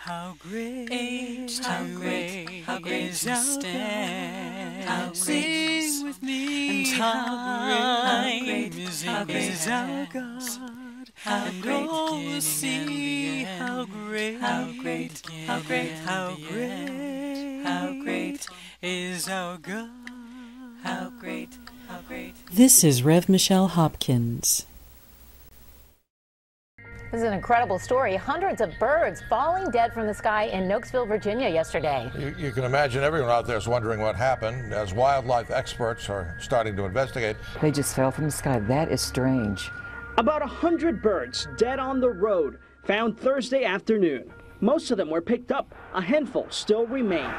How great, how great, how great is our stand. How great, sing with me, and how great is our God. And all will see how great, how great, how great, how great, how great is our God. How great, how great. This is Rev Michelle Hopkins. This is an incredible story. Hundreds of birds falling dead from the sky in Nokesville, Virginia yesterday. You can imagine everyone out there is wondering what happened as wildlife experts are starting to investigate. They just fell from the sky. That is strange. About 100 birds dead on the road, found Thursday afternoon. Most of them were picked up. A handful still remain.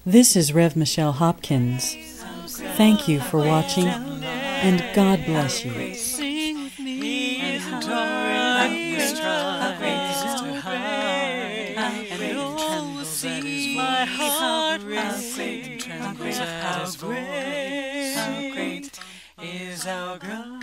This is Rev Michelle Hopkins. Thank you for watching, and God bless you. Sing with me, and darkness tries to hide, and all will see my heart racing, trembles at His voice. How great is our God.